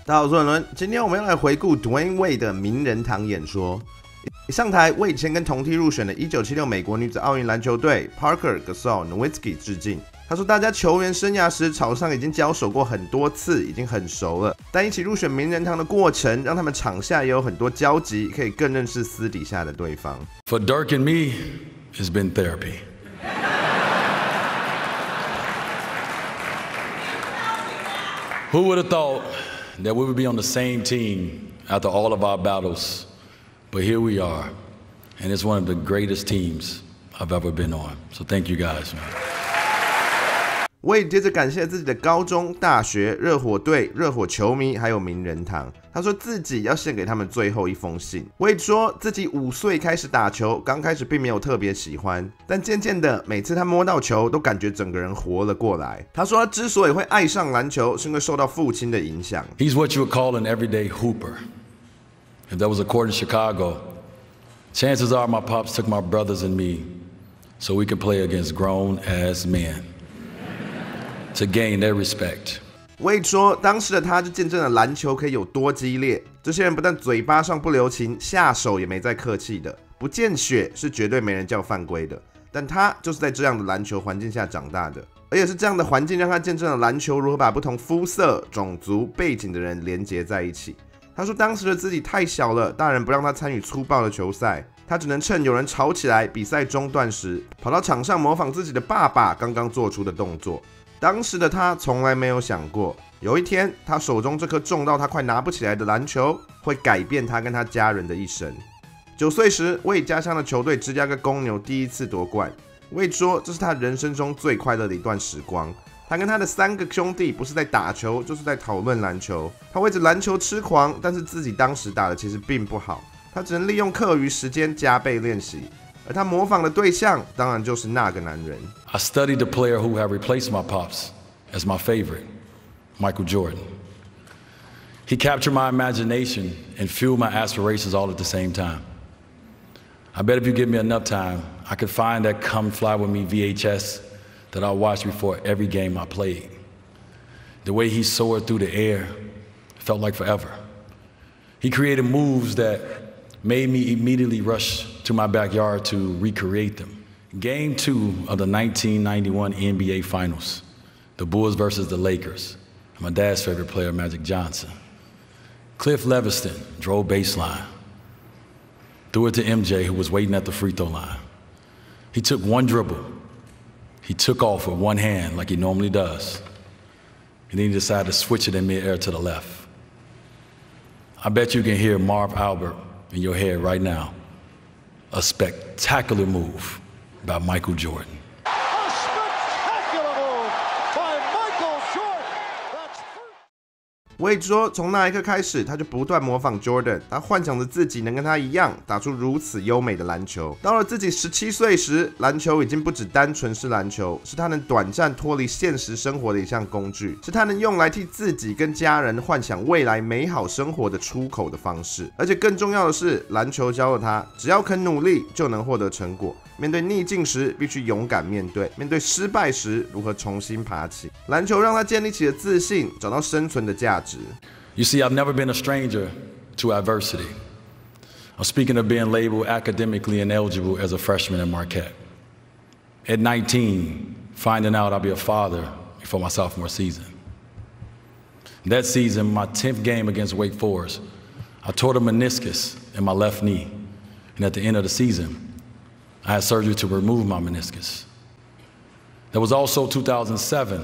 大家好，我是文伦，今天我们要来回顾 Dwyane Wade 的名人堂演说。一上台，Wade 先跟同梯入选的1976美国女子奥运篮球队 Parker、Gasol、Nowitzki 致敬。他说，大家球员生涯时场上已经交手过很多次，已经很熟了，但一起入选名人堂的过程，让他们场下也有很多交集，可以更认识私底下的对方。For Dirk and me, it's been therapy. Who would have thought that we would be on the same team after all of our battles? But here we are, and it's one of the greatest teams I've ever been on. So thank you guys, man. Wade 接着感谢自己的高中、大学、热火队、热火球迷，还有名人堂。他说自己要献给他们最后一封信。Wade 说自己5岁开始打球，刚开始并没有特别喜欢，但渐渐的，每次他摸到球，都感觉整个人活了过来。他说他之所以会爱上篮球，是因为受到父亲的影响。He's what you would call an everyday hooper. If that was a court in Chicago, chances are my pops took my brothers and me so we could play against grown-ass men.To gain their respect. Wade 说，当时的他就见证了篮球可以有多激烈。这些人不但嘴巴上不留情，下手也没再客气的。不见血是绝对没人叫犯规的。但他就是在这样的篮球环境下长大的，而也是这样的环境让他见证了篮球如何把不同肤色、种族、背景的人连结在一起。他说，当时的自己太小了，大人不让他参与粗暴的球赛。他只能趁有人吵起来，比赛中断时，跑到场上模仿自己的爸爸刚刚做出的动作。当时的他从来没有想过，有一天他手中这颗重到他快拿不起来的篮球，会改变他跟他家人的一生。9岁时，Wade家乡的球队芝加哥公牛第一次夺冠。Wade 说，这是他人生中最快乐的一段时光。他跟他的3个兄弟不是在打球，就是在讨论篮球。他为着篮球痴狂，但是自己当时打的其实并不好，他只能利用课余时间加倍练习。而他模仿的对象当然就是那个男人。I studied the player who had replaced my pops as my favorite, Michael Jordan. He captured my imagination and fueled my aspirations all at the same time. I bet if you give me enough time, I could find that Come Fly With Me VHS that I watched before every game I played. The way he soared through the air felt like forever. He created moves that made me immediately rush to my backyard to recreate them. Game 2 of the 1991 NBA Finals, the Bulls versus the Lakers, and my dad's favorite player, Magic Johnson. Cliff Leviston drove baseline, threw it to MJ, who was waiting at the free throw line. He took one dribble. He took off with one hand like he normally does, and then he decided to switch it in midair to the left. I bet you can hear Marv Albert in your head right now. A spectacular move by Michael Jordan. A spectacular move by Michael Jordan. That's Wade 说，从那一刻开始，他就不断模仿 Jordan， 他幻想着自己能跟他一样打出如此优美的篮球。到了自己17岁时，篮球已经不只单纯是篮球，是他能短暂脱离现实生活的一项工具，是他能用来替自己跟家人幻想未来美好生活的出口的方式。而且更重要的是，篮球教了他，只要肯努力，就能获得成果。面对逆境时，必须勇敢面对；面对失败时，如何重新爬起。篮球让他建立起了自信，找到生存的价值。You see, I've never been a stranger to adversity. I'm speaking of being labeled academically ineligible as a freshman at Marquette. At 19, finding out I'll be a father before my sophomore season. That season, my 10th game against Wake Forest, I tore the meniscus in my left knee. And at the end of the season, I had surgery to remove my meniscus. There was also 2007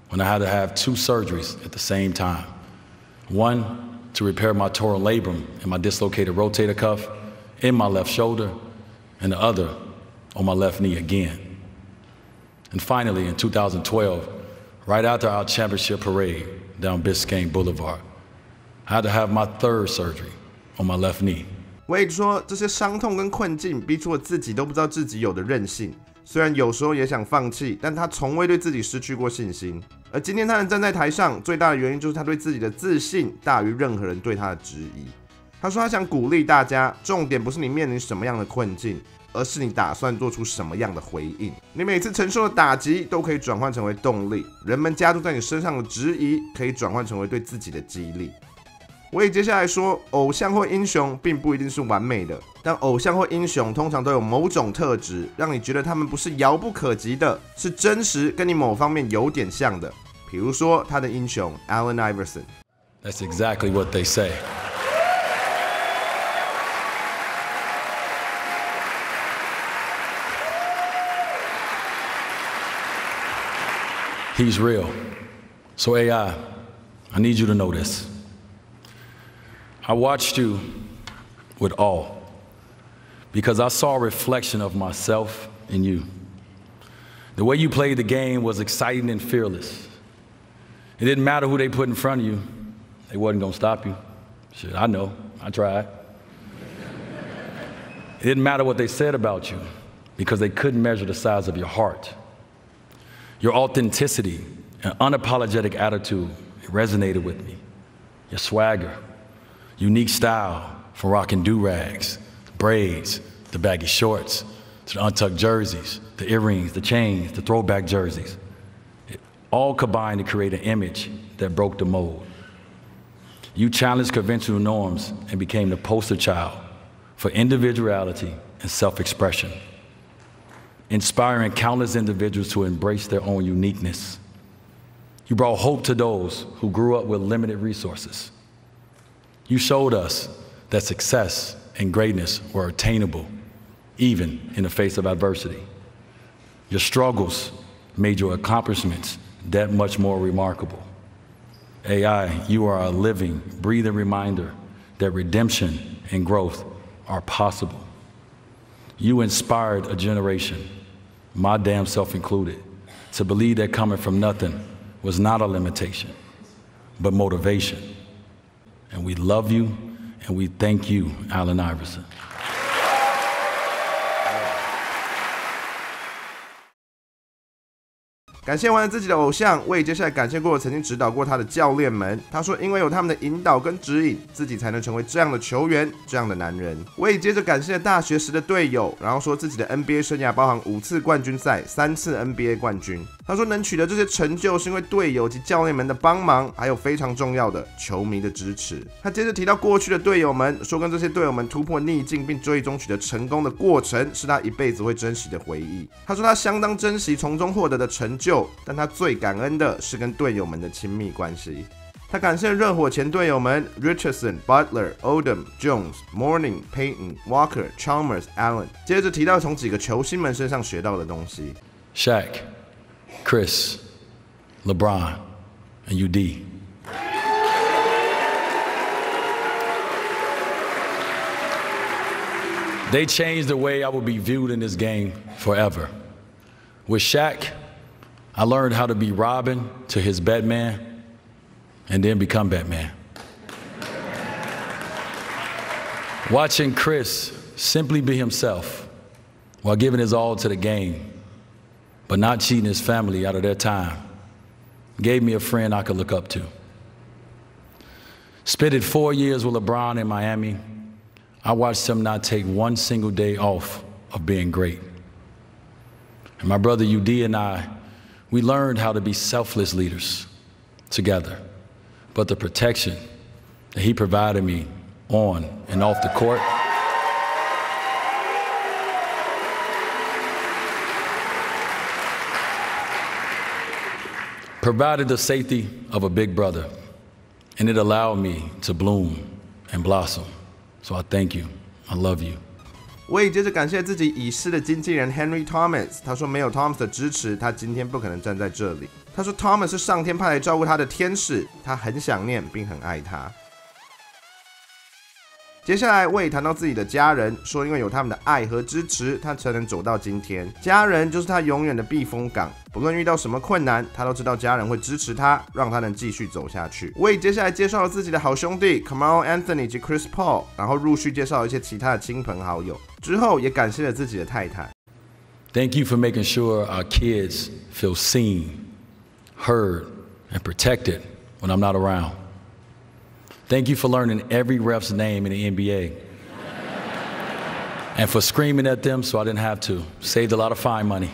when I had to have 2 surgeries at the same time. One to repair my torn labrum and my dislocated rotator cuff in my left shoulder, and the other on my left knee again. And finally, in 2012, right after our championship parade down Biscayne Boulevard, I had to have my 3rd surgery on my left knee. Wade 说，这些伤痛跟困境逼出了自己都不知道自己有的韧性。虽然有时候也想放弃，但他从未对自己失去过信心。而今天他能站在台上，最大的原因就是他对自己的自信大于任何人对他的质疑。他说他想鼓励大家，重点不是你面临什么样的困境，而是你打算做出什么样的回应。你每次承受的打击都可以转换成为动力，人们加注在你身上的质疑可以转换成为对自己的激励。我也接下来说，偶像或英雄并不一定是完美的，但偶像或英雄通常都有某种特质，让你觉得他们不是遥不可及的，是真实跟你某方面有点像的。比如说他的英雄 Allen Iverson。 That's exactly what they say. He's real. So AI, I need you to know this. I watched you with awe because I saw a reflection of myself in you. The way you played the game was exciting and fearless. It didn't matter who they put in front of you. They wasn't gonna stop you. Shit, I know, I tried. It didn't matter what they said about you because they couldn't measure the size of your heart. Your authenticity and unapologetic attitude, it resonated with me. Your swagger, unique style from rocking do-rags, the braids, the baggy shorts, to the untucked jerseys, the earrings, the chains, the throwback jerseys. It all combined to create an image that broke the mold. You challenged conventional norms and became the poster child for individuality and self-expression, inspiring countless individuals to embrace their own uniqueness. You brought hope to those who grew up with limited resources. You showed us that success and greatness were attainable, even in the face of adversity. Your struggles made your accomplishments that much more remarkable. AI, you are a living, breathing reminder that redemption and growth are possible. You inspired a generation, my damn self included, to believe that coming from nothing was not a limitation, but motivation. And we love you, and we thank you, Allen Iverson. 感谢完了自己的偶像，为接下来感谢过曾经指导过他的教练们。他说，因为有他们的引导跟指引，自己才能成为这样的球员，这样的男人。我也接着感谢大学时的队友，然后说自己的 NBA 生涯包含5次冠军赛、3次 NBA 冠军。他说能取得这些成就是因为队友及教练们的帮忙，还有非常重要的球迷的支持。他接着提到过去的队友们，说跟这些队友们突破逆境并最终取得成功的过程，是他一辈子会珍惜的回忆。他说他相当珍惜从中获得的成就，但他最感恩的是跟队友们的亲密关系。他感谢热火前队友们 Richardson、Butler、Odom、Jones、Morning、Payton、Walker、Chalmers、Allen。接着提到从几个球星们身上学到的东西。Shaq, Chris, LeBron, and UD. They changed the way I would be viewed in this game forever. With Shaq, I learned how to be Robin to his Batman and then become Batman. Watching Chris simply be himself while giving his all to the game, but not cheating his family out of their time, gave me a friend I could look up to. Spent 4 years with LeBron in Miami. I watched him not take one single day off of being great. And my brother UD and I, we learned how to be selfless leaders together. But the protection that he provided me on and off the court, provided the safety of a big brother, and it allowed me to bloom and blossom. So I thank you. I love you. 我也接着感谢自己已逝的经纪人 Henry Thomas。他说，没有 Thomas 的支持，他今天不可能站在这里。他说 ，Thomas 是上天派来照顾他的天使，他很想念并很爱他。接下来，我也谈到自己的家人，说因为有他们的爱和支持，他才能走到今天。家人就是他永远的避风港，不论遇到什么困难，他都知道家人会支持他，让他能继续走下去。我也接下来介绍了自己的好兄弟 Carmelo Anthony 及 Chris Paul， 然后陆续介绍了一些其他的亲朋好友，之后也感谢了自己的太太。Thank you for making sure our kids feel seen, heard, and protected when I'm not around. Thank you for learning every ref's name in the NBA. And for screaming at them so I didn't have to. Saved a lot of fine money.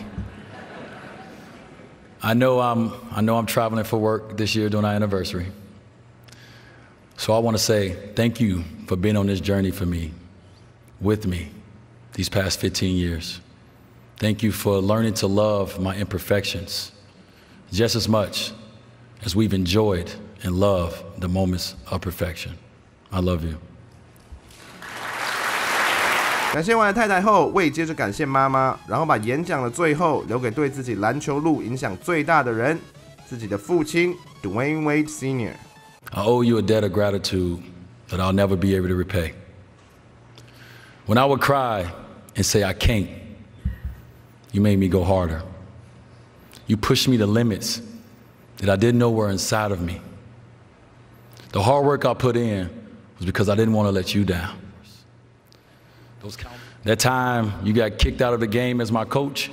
I know I'm traveling for work this year during our anniversary. So I want to say thank you for being on this journey for me, with me, these past 15 years. Thank you for learning to love my imperfections just as much as we've enjoyed and loved the moments of perfection. I love you. 感谢完了太太后，魏接着感谢妈妈，然后把演讲的最后留给对自己篮球路影响最大的人，自己的父亲 Dwayne Wade Sr. I owe you a debt of gratitude that I'll never be able to repay. When I would cry and say I can't, you made me go harder. You pushed me to limits that I didn't know were inside of me. The hard work I put in was because I didn't want to let you down. That time you got kicked out of the game as my coach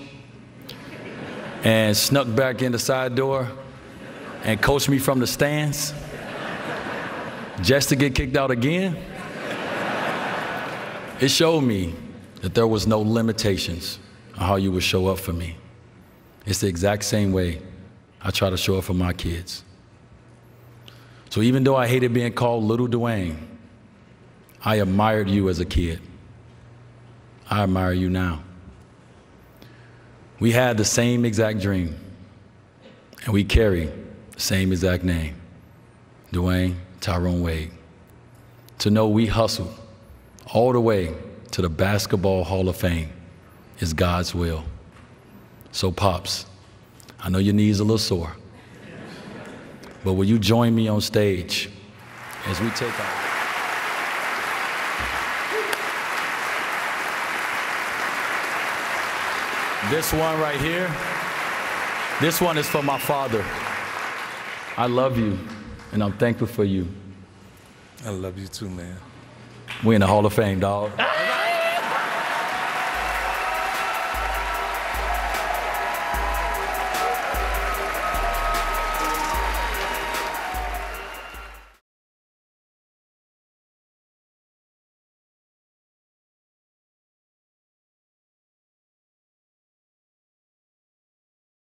and snuck back in the side door and coached me from the stands just to get kicked out again. It showed me that there was no limitations on how you would show up for me. It's the exact same way I try to show up for my kids. So even though I hated being called Little Dwayne, I admired you as a kid. I admire you now. We had the same exact dream, and we carry the same exact name, Dwayne Tyrone Wade. To know we hustled all the way to the Basketball Hall of Fame is God's will. So, Pops, I know your knees are a little sore, but will you join me on stage as we take our... This one right here, this one is for my father. I love you, and I'm thankful for you. I love you too, man. We're in the Hall of Fame, dog.